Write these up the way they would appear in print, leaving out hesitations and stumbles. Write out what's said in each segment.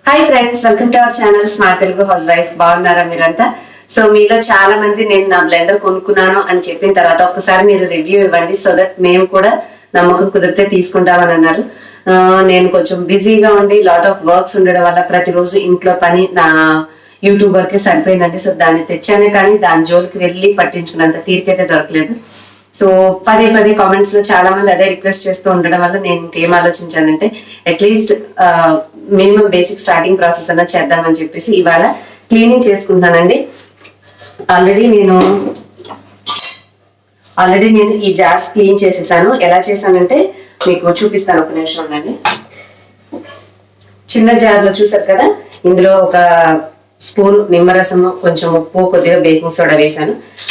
Hi friends, welcome to our channel smart Telugu house wife. బాగున్నారా మీరంతా? So మీలో చాలా మంది నేను నా బ్లెండర్ కొనుక్కున్నాను అని చెప్పిన తర్వాత ఒక్కసారి మీరు రివ్యూ ఇవ్వండి, సో దట్ మేము కూడా నమ్మకం కుదిరితే తీసుకుంటామని అన్నారు. నేను కొంచెం బిజీగా ఉండి లాట్ ఆఫ్ వర్క్స్ ఉండడం వల్ల ప్రతిరోజు ఇంట్లో పని నా యూట్యూబ్ వర్కే సరిపోయిందండి. సో దాన్ని తెచ్చానే కానీ దాని జోలికి వెళ్ళి పట్టించుకున్నంత తీరికైతే దొరకలేదు. సో పదే పదే కామెంట్స్ లో చాలా మంది అదే రిక్వెస్ట్ చేస్తూ ఉండడం వల్ల నేను ఇంకేం ఆలోచించానంటే at least minimum basic starting process అన్నా చేద్దామని చెప్పేసి ఇవాళ క్లీనింగ్ చేసుకుంటున్నానండి. ఆల్రెడీ నేను ఈ జార్స్ క్లీన్ చేసేసాను. ఎలా చేశానంటే మీకు చూపిస్తాను, ఒక నిమిషం ఉండండి. చిన్న జార్లో చూసారు కదా, ఇందులో ఒక స్పూన్ నిమ్మరసము, కొంచెం ఉప్పు, కొద్దిగా బేకింగ్ సోడా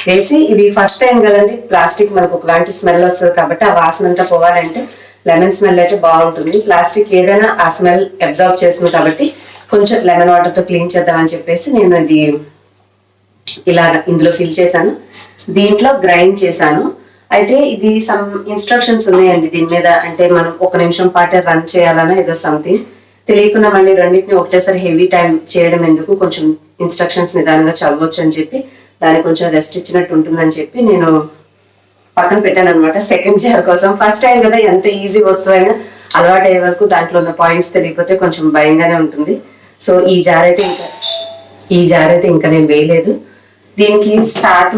వేసి ఇవి ఫస్ట్ టైం కదండి, ప్లాస్టిక్ మనకు ఒకలాంటి స్మెల్ వస్తుంది కాబట్టి ఆ వాసన అంతా పోవాలంటే లెమన్ స్మెల్ అయితే బాగుంటుంది. ప్లాస్టిక్ ఏదైనా ఆ స్మెల్ అబ్జార్బ్ చేస్తుంది కాబట్టి కొంచెం లెమన్ వాటర్ తో క్లీన్ చేద్దామని చెప్పేసి నేను ఇది ఇలాగా ఇందులో ఫిల్ చేశాను. దీంట్లో గ్రైండ్ చేశాను. అయితే ఇది సమ్ ఇన్స్ట్రక్షన్స్ ఉన్నాయండి దీని మీద, అంటే మనం ఒక నిమిషం పాటే రన్ చేయాలన్నా ఏదో సంథింగ్ తెలియకుండా మళ్ళీ రెండింటిని ఒకటేసారి హెవీ టైం చేయడం ఎందుకు, కొంచెం ఇన్స్ట్రక్షన్స్ నిదానంగా చదవచ్చు అని చెప్పి దానికి కొంచెం రెస్ట్ ఇచ్చినట్టు ఉంటుందని చెప్పి నేను పక్కన పెట్టాను అనమాట సెకండ్ జార్ కోసం. ఫస్ట్ టైం కదా, ఎంత ఈజీ వస్తువు అయినా అలవాటు అయ్యే వరకు దాంట్లో ఉన్న పాయింట్స్ తెలియకపోతే కొంచెం భయంగానే ఉంటుంది. సో ఈ జార్ అయితే ఇంకా నేను వేయలేదు. దీనికి స్టార్ట్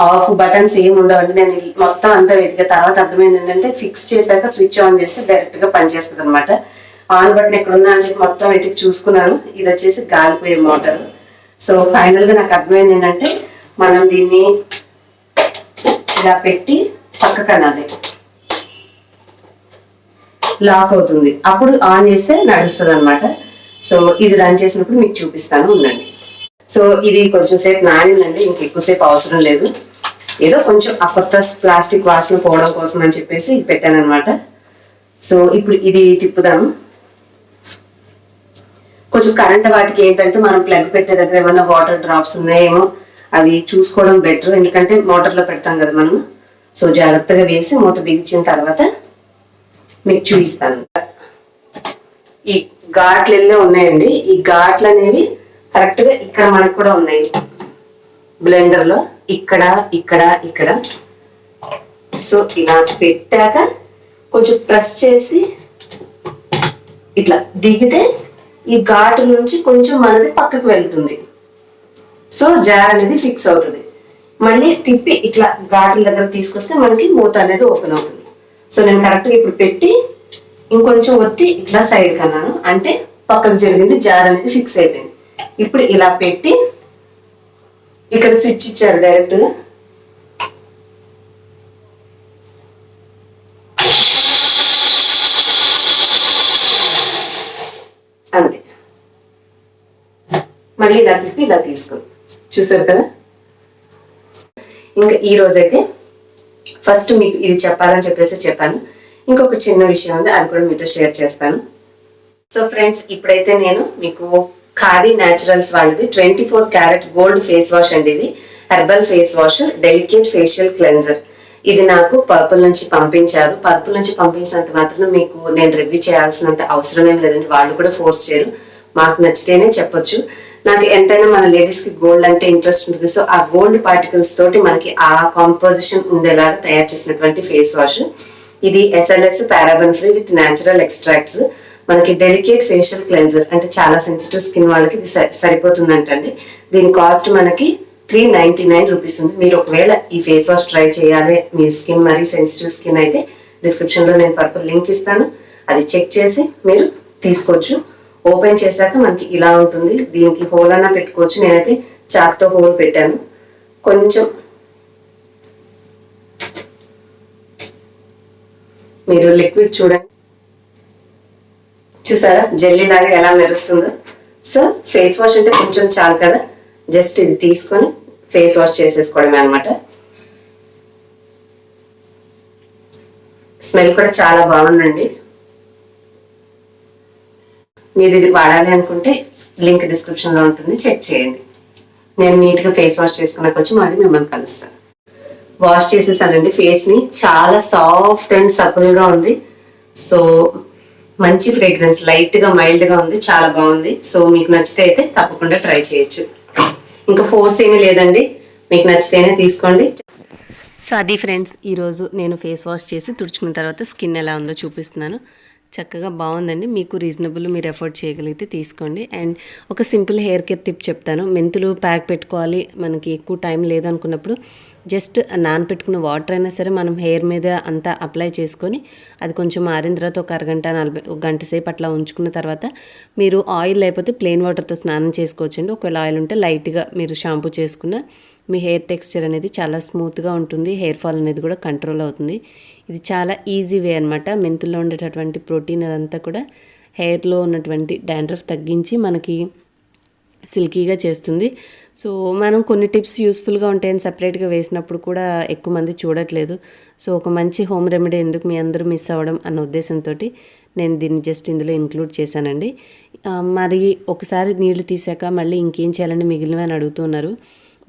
ఆఫ్ బటన్స్ ఏమి ఉండవండి. నేను మొత్తం అంతా వెతిక తర్వాత అర్థమైంది ఏంటంటే ఫిక్స్ చేశాక స్విచ్ ఆన్ చేస్తే డైరెక్ట్ గా పనిచేస్తుంది అనమాట. ఆన్ బటన్ ఎక్కడ ఉందా అని చెప్పి మొత్తం వెతికి చూసుకున్నాను. ఇది వచ్చేసి గాలిపోయే మోటార్. సో ఫైనల్ గా నాకు అర్థమైంది ఏంటంటే మనం దీన్ని ఇలా పెట్టి పక్కకు అనాలి, లాక్ అవుతుంది, అప్పుడు ఆన్ చేస్తే నడుస్తుంది అనమాట. సో ఇది రన్ చేసినప్పుడు మీకు చూపిస్తాను, ఉందండి. సో ఇది కొంచెం సేపు నానిందండి, ఇంక ఎక్కువసేపు అవసరం లేదు. ఏదో కొంచెం ఆ కొత్త ప్లాస్టిక్ వాసన పోవడం కోసం అని చెప్పేసి ఇది పెట్టాను అనమాట. సో ఇప్పుడు ఇది తిప్పుదాము. కొంచెం కరెంట్ వాటికి ఏంటంటే మనం ప్లగ్ పెట్టే దగ్గర ఏమైనా వాటర్ డ్రాప్స్ ఉన్నాయేమో అవి చూసుకోవడం బెటర్, ఎందుకంటే మోటార్లో పెడతాం కదా మనం. సో జాగ్రత్తగా వేసి మూత బిగించిన తర్వాత మీకు చూపిస్తాను. ఈ ఘాట్లు వెళ్ళే ఉన్నాయండి. ఈ ఘాట్లు అనేవి కరెక్ట్ గా ఇక్కడ మనకు కూడా ఉన్నాయి బ్లెండర్ లో, ఇక్కడ ఇక్కడ ఇక్కడ. సో ఇలా పెట్టాక కొంచెం ప్రెస్ చేసి ఇట్లా దిగితే ఈ ఘాటు నుంచి కొంచెం మనది పక్కకు వెళ్తుంది. సో జార్ అనేది ఫిక్స్ అవుతుంది. మళ్ళీ తిప్పి ఇట్లా ఘాట్ల దగ్గర తీసుకొస్తే మనకి మూత అనేది ఓపెన్ అవుతుంది. సో నేను కరెక్ట్గా ఇప్పుడు పెట్టి ఇంకొంచెం ఒత్తి ఇట్లా సైడ్ కన్నాను, అంటే పక్కకు జరిగింది, జార్ అనేది ఫిక్స్ అయిపోయింది. ఇప్పుడు ఇలా పెట్టి ఇక్కడ స్విచ్ ఇచ్చారు డైరెక్ట్ గా. అంతే, మళ్ళీ ఇలా తిప్పి ఇలా తీసుకుని చూసారు కదా. ఇంకా ఈ రోజైతే ఫస్ట్ మీకు ఇది చెప్పాలని చెప్పేసి చెప్పాను. ఇంకొక చిన్న విషయం ఉంది, అది కూడా మీతో షేర్ చేస్తాను. సో ఫ్రెండ్స్, ఇప్పుడైతే నేను మీకు ఖాదీ న్యాచురల్స్ వాళ్ళది 24 క్యారెట్ గోల్డ్ ఫేస్ వాష్ అండి. ఇది herbal face wash, delicate facial cleanser. ఇది నాకు పర్పుల్ నుంచి పంపించారు. పర్పుల్ నుంచి పంపించినంత మాత్రం మీకు నేను రివ్యూ చేయాల్సినంత అవసరం ఏం లేదండి, వాళ్ళు కూడా ఫోర్స్ చేయరు. మాకు నచ్చితేనే చెప్పొచ్చు. నాకు ఎంతైనా మన లేడీస్ కి గోల్డ్ అంటే ఇంట్రెస్ట్ ఉంటుంది. సో ఆ గోల్డ్ పార్టికల్స్ తోటి మనకి ఆ కాంపోజిషన్ ఉండేలాగా తయారు చేసినటువంటి ఫేస్ వాష్ ఇది. SLS paraben free with natural extracts. మనకి డెలికేట్ ఫేషియల్ క్లెన్జర్ అంటే చాలా సెన్సిటివ్ స్కిన్ వాళ్ళకి ఇది సరిపోతుందంటండి. దీని కాస్ట్ మనకి 399 రూపీస్ ఉంది. మీరు ఒకవేళ ఈ ఫేస్ వాష్ ట్రై చేయాలి, మీ స్కిన్ మరీ సెన్సిటివ్ స్కిన్ అయితే డిస్క్రిప్షన్ లో నేను పర్పుల్ లింక్ ఇస్తాను, అది చెక్ చేసి మీరు తీసుకోవచ్చు. ఓపెన్ చేశాక మనకి ఇలా ఉంటుంది. దీనికి హోల్ అన్నా పెట్టుకోవచ్చు. నేనైతే చాక్తో హోల్ పెట్టాను. కొంచెం మీరు లిక్విడ్ చూడండి, చూసారా జెల్లీ లాగా ఎలా మెరుస్తుందో. సో ఫేస్ వాష్ అంటే కొంచెం చాలు కదా, జస్ట్ ఇది తీసుకొని ఫేస్ వాష్ చేసేసుకోవడమే అనమాట. స్మెల్ కూడా చాలా బాగుందండి. మీరు ఇది వాడాలి అనుకుంటే లింక్ డిస్క్రిప్షన్ లో ఉంటుంది, చెక్ చేయండి. నేను నీట్ గా ఫేస్ వాష్ చేసుకున్నాక వచ్చి మళ్ళీ మిమ్మల్ని కలుస్తాను. వాష్ చేసేసానండి ఫేస్ ని, చాలా సాఫ్ట్ అండ్ సపుల్ గా ఉంది. సో మంచి ఫ్రేగ్రెన్స్, లైట్గా మైల్డ్గా ఉంది, చాలా బాగుంది. సో మీకు నచ్చితే అయితే తప్పకుండా ట్రై చేయొచ్చు. ఇంకా ఫోర్స్ ఏమీ లేదండి, మీకు నచ్చితేనే తీసుకోండి. సో అది ఫ్రెండ్స్, ఈరోజు నేను ఫేస్ వాష్ చేసి తుడుచుకున్న తర్వాత స్కిన్ ఎలా ఉందో చూపిస్తున్నాను. చక్కగా బాగుందండి. మీకు రీజనబుల్, మీరు ఎఫోర్డ్ చేయగలిగితే తీసుకోండి. అండ్ ఒక సింపుల్ హెయిర్ కేర్ టిప్ చెప్తాను. మెంతులు ప్యాక్ పెట్టుకోవాలి, మనకి ఎక్కువ టైం లేదనుకున్నప్పుడు జస్ట్ నానపెట్టుకున్న వాటర్ అయినా సరే మనం హెయిర్ మీద అంతా అప్లై చేసుకొని అది కొంచెం మారిన తర్వాత ఒక అరగంట 40 గంట సేపు అట్లా ఉంచుకున్న తర్వాత మీరు ఆయిల్ లేకపోతే ప్లెయిన్ వాటర్తో స్నానం చేసుకోవచ్చండి. ఒకవేళ ఆయిల్ ఉంటే లైట్గా మీరు షాంపూ చేసుకున్న మీ హెయిర్ టెక్స్చర్ అనేది చాలా స్మూత్గా ఉంటుంది, హెయిర్ ఫాల్ అనేది కూడా కంట్రోల్ అవుతుంది. ఇది చాలా ఈజీ వే అనమాట. మెంతుల్లో ఉండేటటువంటి ప్రోటీన్ అదంతా కూడా హెయిర్లో ఉన్నటువంటి డాండ్రఫ్ తగ్గించి మనకి సిల్కీగా చేస్తుంది. సో మనం కొన్ని టిప్స్ యూస్ఫుల్గా ఉంటాయని సపరేట్గా వేసినప్పుడు కూడా ఎక్కువ మంది చూడట్లేదు. సో ఒక మంచి హోమ్ రెమెడీ ఎందుకు మీ అందరూ మిస్ అవ్వడం అన్న ఉద్దేశంతో నేను దీన్ని జస్ట్ ఇందులో ఇంక్లూడ్ చేశానండి. మరి ఒకసారి నీళ్లు తీసాక మళ్ళీ ఇంకేం చేయాలని మిగిలినవి అని అడుగుతున్నారు.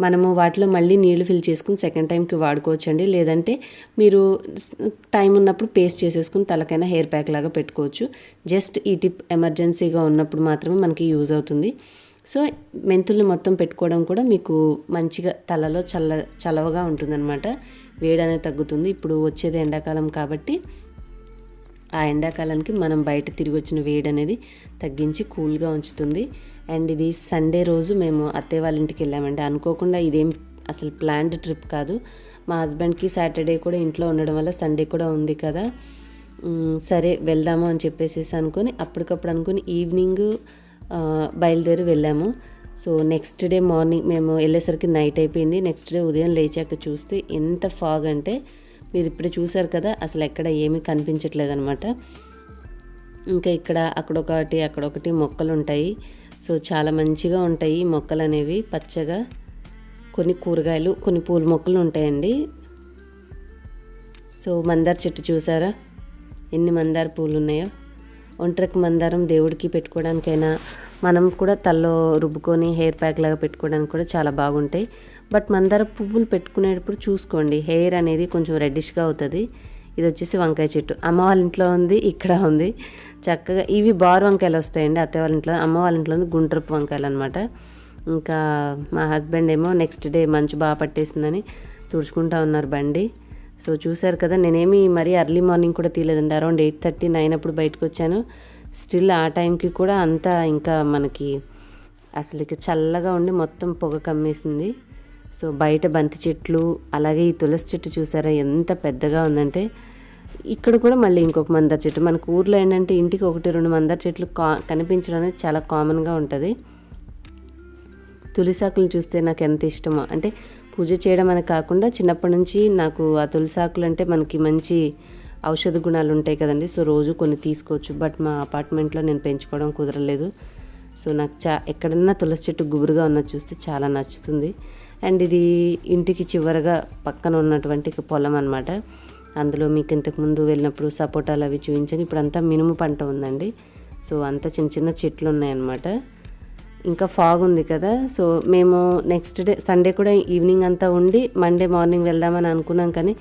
మనము వాటిలో మళ్ళీ నీళ్లు ఫిల్ చేసుకుని సెకండ్ టైంకి వాడుకోవచ్చండి. లేదంటే మీరు టైం ఉన్నప్పుడు పేస్ట్ చేసేసుకుని తలకైనా హెయిర్ ప్యాక్ లాగా పెట్టుకోవచ్చు. జస్ట్ ఈ టిప్ ఎమర్జెన్సీగా ఉన్నప్పుడు మాత్రమే మనకి యూజ్ అవుతుంది. సో మెంతుల్ని మొత్తం పెట్టుకోవడం కూడా మీకు మంచిగా తలలో చలవగా ఉంటుందన్నమాట. వేడి అనేది తగ్గుతుంది. ఇప్పుడు వచ్చేది ఎండాకాలం కాబట్టి ఆ ఎండాకాలానికి మనం బయట తిరిగి వచ్చిన వేడి అనేది తగ్గించి కూల్గా ఉంచుతుంది. అండ్ ఇది సండే రోజు మేము అత్తయ్య వాళ్ళ ఇంటికి వెళ్ళామండి. అనుకోకుండా, ఇదేం అసలు ప్లాన్డ్ ట్రిప్ కాదు. మా హస్బెండ్కి సాటర్డే కూడా ఇంట్లో ఉండడం వల్ల సండే కూడా ఉంది కదా, సరే వెళ్దాము అని చెప్పేసి అప్పటికప్పుడు అనుకుని ఈవినింగ్ బయలుదేరి వెళ్ళాము. సో నెక్స్ట్ డే మార్నింగ్ మేము వెళ్ళేసరికి నైట్ అయిపోయింది. నెక్స్ట్ డే ఉదయం లేచాక చూస్తే ఎంత ఫాగ్ అంటే మీరు ఇప్పుడే చూసారు కదా, అసలు ఎక్కడ ఏమీ కనిపించట్లేదు అనమాట. ఇంకా ఇక్కడ అక్కడొకటి మొక్కలు ఉంటాయి. సో చాలా మంచిగా ఉంటాయి మొక్కలు అనేవి, పచ్చగా. కొన్ని కూరగాయలు, కొన్ని పూల మొక్కలు ఉంటాయండి. సో మందార చెట్టు చూసారా ఎన్ని మందార పూలు ఉన్నాయో. ఒంటరికి మందారం దేవుడికి పెట్టుకోవడానికైనా, మనం కూడా తల్లో రుబ్బుకొని హెయిర్ ప్యాక్ లాగా పెట్టుకోవడానికి కూడా చాలా బాగుంటాయి. బట్ మందార పువ్వులు పెట్టుకునేటప్పుడు చూసుకోండి, హెయిర్ అనేది కొంచెం రెడ్డిష్గా అవుతుంది. ఇది వచ్చేసి వంకాయ చెట్టు. అమ్మ వాళ్ళ ఇంట్లో ఉంది, ఇక్కడ ఉంది. చక్కగా ఇవి బారు వంకాయలు వస్తాయండి అత్తయ్య వాళ్ళ ఇంట్లో. అమ్మ వాళ్ళ ఇంట్లో ఉంది గుండ్రపు వంకాయలు అనమాట. ఇంకా మా హస్బెండ్ ఏమో నెక్స్ట్ డే మంచు బాగా పట్టేసిందని తుడుచుకుంటా ఉన్నారు బండి. సో చూసారు కదా, నేనేమి మరీ ఎర్లీ మార్నింగ్ కూడా తీయలేదండి. అరౌండ్ 8:30, 9 అప్పుడు బయటకు వచ్చాను. స్టిల్ ఆ టైంకి కూడా అంతా ఇంకా మనకి అసలు ఇక చల్లగా ఉండి మొత్తం పొగ కమ్మేసింది. సో బయట బంతి చెట్లు, అలాగే ఈ తులసి చెట్టు చూసారా ఎంత పెద్దగా ఉందంటే. ఇక్కడ కూడా మళ్ళీ ఇంకొక మందార చెట్టు. మనకు ఊర్లో ఏంటంటే ఇంటికి 1-2 మందార చెట్లు కనిపించడం అనేది చాలా కామన్గా ఉంటుంది. తులసాకులు చూస్తే నాకు ఎంత ఇష్టమో, అంటే పూజ చేయడం అని కాకుండా చిన్నప్పటి నుంచి నాకు ఆ తులసాకులు అంటే మనకి మంచి ఔషధ గుణాలు ఉంటాయి కదండి. సో రోజు కొన్ని తీసుకోవచ్చు. బట్ మా అపార్ట్మెంట్లో నేను పెంచుకోవడం కుదరలేదు. సో నాకు ఎక్కడన్నా తులసి చెట్టు గుబురుగా ఉన్నది చూస్తే చాలా నచ్చుతుంది. అండ్ ఇది ఇంటికి చివరగా పక్కన ఉన్నటువంటి పొలం అనమాట. అందులో మీకు ఇంతకుముందు వెళ్ళినప్పుడు సపోటాలు అవి చూపించాను. ఇప్పుడు అంతా మినుము పంట ఉందండి. సో అంతా చిన్న చిన్న చెట్లు ఉన్నాయన్నమాట. ఇంకా ఫాగ్ ఉంది కదా. సో మేము నెక్స్ట్ డే సండే కూడా ఈవినింగ్ అంతా ఉండి మండే మార్నింగ్ వెళ్దామని అనుకున్నాం. కానీ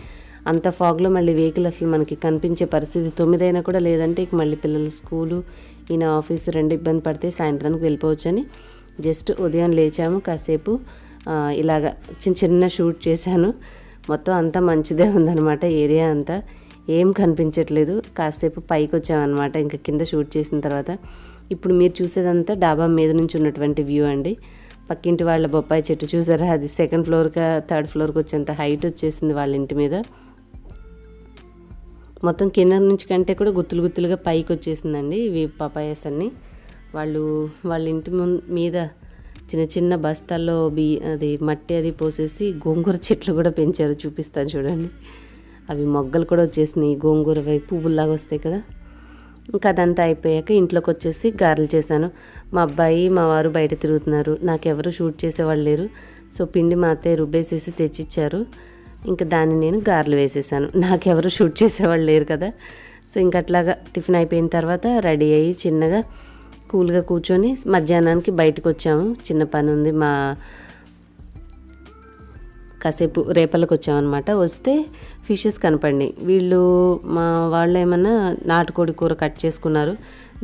అంత ఫాగ్లో మళ్ళీ వెహికల్ అసలు మనకి కనిపించే పరిస్థితి. 9 అయినా కూడా లేదంటే ఇక మళ్ళీ పిల్లల స్కూలు, ఈయన ఆఫీసు 2 ఇబ్బంది పడితే సాయంత్రానికి వెళ్ళిపోవచ్చని జస్ట్ ఉదయం లేచాము. కాసేపు ఇలాగ చిన్న షూట్ చేశాను. మొత్తం అంతా మంచిదే ఉందన్నమాట. ఏరియా అంతా ఏం కనిపించట్లేదు. కాసేపు పైకి వచ్చామన్నమాట ఇంకా కింద షూట్ చేసిన తర్వాత. ఇప్పుడు మీరు చూసేదంతా డాబా మీద నుంచి ఉన్నటువంటి వ్యూ అండి. పక్కింటి వాళ్ళ బొప్పాయి చెట్టు చూసారా, అది 2nd ఫ్లోర్గా 3rd ఫ్లోర్కి వచ్చేంత హైట్ వచ్చేసింది వాళ్ళ ఇంటి మీద. మొత్తం కింద నుంచి కంటే కూడా గుత్తులుగా పైకి వచ్చేసిందండి ఇవి పపాయాస్ అన్నీ. వాళ్ళ ఇంటి మీద చిన్న బస్తాల్లో అది మట్టి అది పోసేసి గోంగూర చెట్లు కూడా పెంచారు. చూపిస్తాను చూడండి. అవి మొగ్గలు కూడా వచ్చేసినాయి. గోంగూర పువ్వుల్లాగా వస్తాయి కదా. ఇంకా అదంతా అయిపోయాక ఇంట్లోకి వచ్చేసి గారెలు చేశాను. మా అబ్బాయి మా వారు బయట తిరుగుతున్నారు. నాకెవరు షూట్ చేసేవాళ్ళు లేరు. సో పిండి మా అత్తయ్య రుబ్బేసేసి తెచ్చిచ్చారు. ఇంకా దాన్ని నేను గారెలు వేసేసాను. నాకెవరు షూట్ చేసేవాళ్ళు లేరు కదా. సో ఇంక అట్లాగా టిఫిన్ అయిపోయిన తర్వాత రెడీ అయ్యి చిన్నగా కూల్గా కూర్చొని మధ్యాహ్నానికి బయటకు వచ్చాము. చిన్న పని ఉంది, కాసేపు రేపలకు వచ్చామన్నమాట. వస్తే ఫిషెస్ కనపడినాయి. వీళ్ళు మా వాళ్ళు ఏమన్నా నాటుకోడి కూర కట్ చేసుకున్నారు.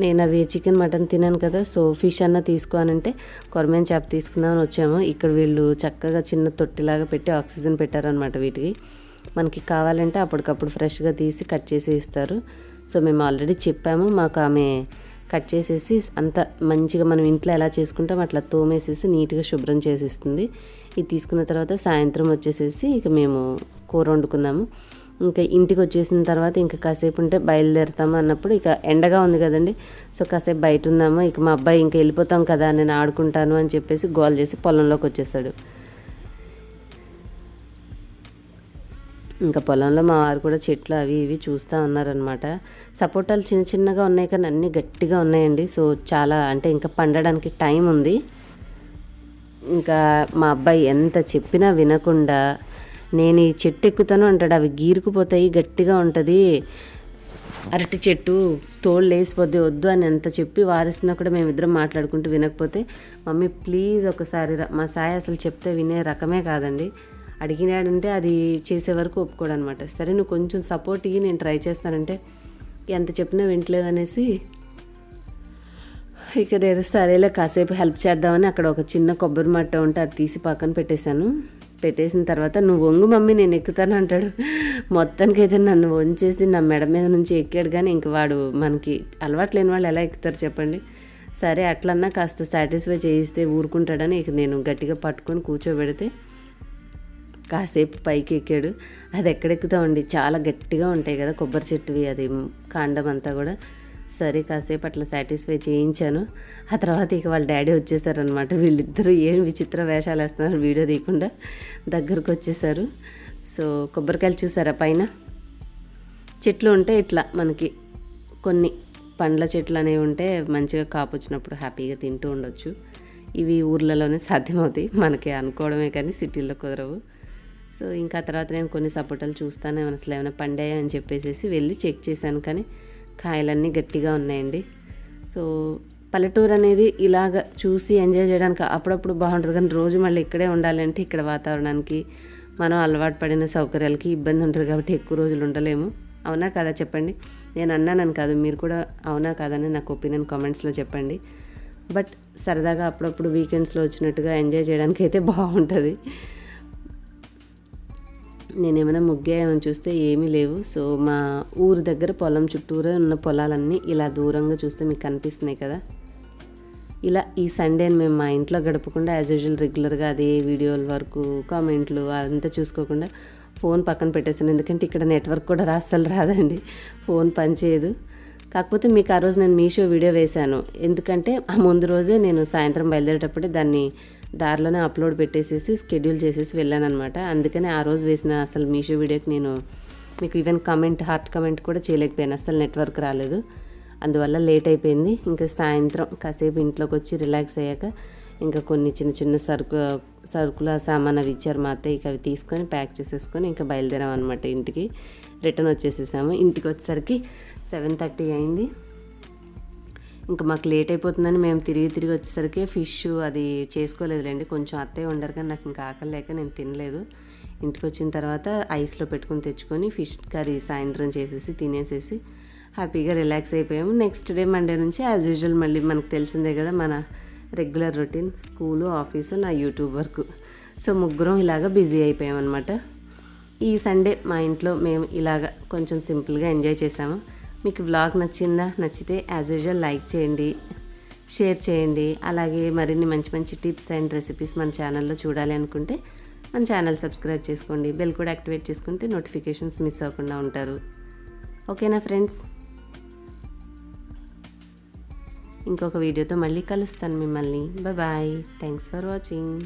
నేను అవి చికెన్ మటన్ తినాను కదా, సో ఫిష్ అన్న తీసుకో అని అంటే కొరమేన్ చేప తీసుకుందామని వచ్చాము. ఇక్కడ వీళ్ళు చక్కగా చిన్న తొట్టిలాగా పెట్టి ఆక్సిజన్ పెట్టారనమాట వీటికి. మనకి కావాలంటే అప్పటికప్పుడు ఫ్రెష్గా తీసి కట్ చేసి ఇస్తారు. సో మేము ఆల్రెడీ చెప్పాము, మాకు ఆమె కట్ చేసేసి అంత మంచిగా మనం ఇంట్లో ఎలా చేసుకుంటాం అట్లా తోమేసేసి నీట్గా శుభ్రం చేసిస్తుంది. ఇది తీసుకున్న తర్వాత సాయంత్రం వచ్చేసేసి ఇక మేము కూర వండుకున్నాము. ఇంకా ఇంటికి వచ్చేసిన తర్వాత ఇంకా కాసేపు ఉంటే బయలుదేరుతాము అన్నప్పుడు ఇక ఎండగా ఉంది కదండి, సో కాసేపు బయట ఉన్నాము. ఇక మా అబ్బాయి ఇంకా వెళ్ళిపోతాం కదా, నేను ఆడుకుంటాను అని చెప్పేసి గోల్ చేసి పొలంలోకి వచ్చేసాడు. ఇంకా పొలంలో మా వారు కూడా చెట్లు అవి ఇవి చూస్తూ ఉన్నారనమాట. సపోటాలు చిన్న చిన్నగా ఉన్నాయి కానీ అన్నీ గట్టిగా ఉన్నాయండి. సో చాలా అంటే ఇంకా పండడానికి టైం ఉంది. ఇంకా మా అబ్బాయి ఎంత చెప్పినా వినకుండా నేను ఈ చెట్టు ఎక్కుతాను అంటాడు. అవి గీరుకుపోతాయి, గట్టిగా ఉంటుంది అరటి చెట్టు, తోళ్ళు వేసిపోద్ది, వద్దు అని ఎంత చెప్పి వారిస్తున్నా కూడా మేమిద్దరం మాట్లాడుకుంటూ వినకపోతే, మమ్మీ ప్లీజ్ ఒకసారి మా సాయి అసలు చెప్తే వినే రకమే కాదండి. అడిగినాడంటే అది చేసే వరకు ఒప్పుకోడు అనమాట. సరే నువ్వు కొంచెం సపోర్ట్ ఇయ్యి, నేను ట్రై చేస్తానంటే ఎంత చెప్పినా వింటలేదనేసి ఇక నేను సరేలే కాసేపు హెల్ప్ చేద్దామని అక్కడ ఒక చిన్న కొబ్బరి మట్ట ఉంటే అది తీసి పక్కన పెట్టేశాను. పెట్టేసిన తర్వాత నువ్వు వంగు మమ్మీ నేను ఎక్కుతాను అంటాడు. మొత్తానికైతే నన్ను వంచేసి నా మెడ మీద నుంచి ఎక్కాడు. కానీ ఇంక వాడు మనకి అలవాటు లేని వాళ్ళు ఎలా ఎక్కుతారు చెప్పండి. సరే అట్లన్నా కాస్త సాటిస్ఫై చేయిస్తే ఊరుకుంటాడని ఇక నేను గట్టిగా పట్టుకొని కూర్చోబెడితే కాసేపు పైకి ఎక్కాడు. అది ఎక్కడెక్కుతామండి, చాలా గట్టిగా ఉంటాయి కదా కొబ్బరి చెట్టువి, అది కాండం అంతా కూడా. సరే కాసేపు అట్లా సాటిస్ఫై చేయించాను. ఆ తర్వాత ఇక వాళ్ళ డాడీ వచ్చేసారనమాట. వీళ్ళిద్దరూ ఏం విచిత్ర వేషాలు వేస్తున్నారు వీడియో తీయకుండా దగ్గరకు వచ్చేసారు. సో కొబ్బరికాయలు చూసారా పైన చెట్లు ఉంటే ఇట్లా మనకి కొన్ని పండ్ల చెట్లు అనేవి ఉంటే మంచిగా కాపు వచ్చినప్పుడు హ్యాపీగా తింటూ ఉండొచ్చు. ఇవి ఊర్లలోనే సాధ్యమవుతాయి, మనకి అనుకోవడమే కానీ సిటీల్లో కుదరవు. సో ఇంకా తర్వాత నేను కొన్ని సపోటాలు చూస్తాను అసలు ఏమైనా పండాయా అని చెప్పేసి వెళ్ళి చెక్ చేశాను. కానీ కాయలన్నీ గట్టిగా ఉన్నాయండి. సో పల్లెటూరు అనేది ఇలాగ చూసి ఎంజాయ్ చేయడానికి అప్పుడప్పుడు బాగుంటుంది. కానీ రోజు మళ్ళీ ఇక్కడే ఉండాలంటే ఇక్కడ వాతావరణానికి మనం అలవాటు పడిన సౌకర్యాలకి ఇబ్బంది ఉంటుంది కాబట్టి ఎక్కువ రోజులు ఉండలేము. అవునా కదా చెప్పండి. నేను అన్నానని కాదు, మీరు కూడా అవునా కాదని నాకు ఒపీనియన్ కామెంట్స్లో చెప్పండి. బట్ సరదాగా అప్పుడప్పుడు వీకెండ్స్లో వచ్చినట్టుగా ఎంజాయ్ చేయడానికి అయితే బాగుంటుంది. నేనేమైనా ముగ్గేమని చూస్తే ఏమీ లేవు. సో మా ఊరు దగ్గర పొలం చుట్టూరా ఉన్న పొలాలన్నీ ఇలా దూరంగా చూస్తే మీకు కనిపిస్తున్నాయి కదా. ఇలా ఈ సండేని మేము మా ఇంట్లో గడపకుండా యాజ్ యూజువల్ రెగ్యులర్గా అదే వీడియోల వరకు కామెంట్లు అదంతా చూసుకోకుండా ఫోన్ పక్కన పెట్టేసాను. ఎందుకంటే ఇక్కడ నెట్వర్క్ కూడా అస్సలు రాదండి, ఫోన్ పనిచేయదు. కాకపోతే మీకు ఆ రోజు నేను మీషో వీడియో వేశాను. ఎందుకంటే ఆ ముందు రోజే నేను సాయంత్రం బయలుదేరేటప్పుడే దాన్ని దారిలోనే అప్లోడ్ పెట్టేసేసి షెడ్యూల్ చేసేసి వెళ్ళాను అనమాట. అందుకని ఆ రోజు వేసిన అసలు మీషో వీడియోకి నేను మీకు ఈవెన్ హార్ట్ కమెంట్ కూడా చేయలేకపోయాను, అసలు నెట్వర్క్ రాలేదు. అందువల్ల లేట్ అయిపోయింది. ఇంకా సాయంత్రం కాసేపు ఇంట్లోకి వచ్చి రిలాక్స్ అయ్యాక ఇంకా కొన్ని చిన్న చిన్న సరుకుల సామాన్ అవి ఇచ్చారు మా అత్తయ్య. అవి తీసుకొని ప్యాక్ చేసేసుకొని ఇంకా బయలుదేరాం అనమాట. ఇంటికి రిటర్న్ వచ్చేసేసాము. ఇంటికి వచ్చేసరికి 7:30 అయింది. ఇంకా మాకు లేట్ అయిపోతుందని మేము తిరిగి వచ్చేసరికి ఫిష్ అది చేసుకోలేదులేండి. కొంచెం అత్తయ్య వండారు కానీ నాకు ఇంకా ఆకలి లేక నేను తినలేదు. ఇంటికి వచ్చిన తర్వాత ఐస్లో పెట్టుకుని తెచ్చుకొని ఫిష్ కర్రీ సాయంత్రం చేసేసి తినేసేసి హ్యాపీగా రిలాక్స్ అయిపోయాము. నెక్స్ట్ డే మండే నుంచి యాజ్ యూజువల్ మళ్ళీ మనకు తెలిసిందే కదా మన రెగ్యులర్ రొటీన్, స్కూలు, ఆఫీసు, నా యూట్యూబ్ వర్క్. సో ముగ్గురం ఇలాగ బిజీ అయిపోయాం అనమాట. ఈ సండే మా ఇంట్లో మేము ఇలాగ కొంచెం సింపుల్గా ఎంజాయ్ చేసాము. మీకు వ్లాగ్ నచ్చిందా? నచ్చితే యాజ్ యూజువల్ లైక్ చేయండి, షేర్ చేయండి. అలాగే మరిన్ని మంచి మంచి టిప్స్ అండ్ రెసిపీస్ మన ఛానల్లో చూడాలి అనుకుంటే మన ఛానల్ సబ్స్క్రైబ్ చేసుకోండి. బెల్ కూడా యాక్టివేట్ చేసుకుంటే నోటిఫికేషన్స్ మిస్ అవ్వకుండా ఉంటారు. ఓకేనా ఫ్రెండ్స్? ఇంకొక వీడియోతో మళ్ళీ కలుస్తాను మిమ్మల్ని. బాయ్. Thanks for watching.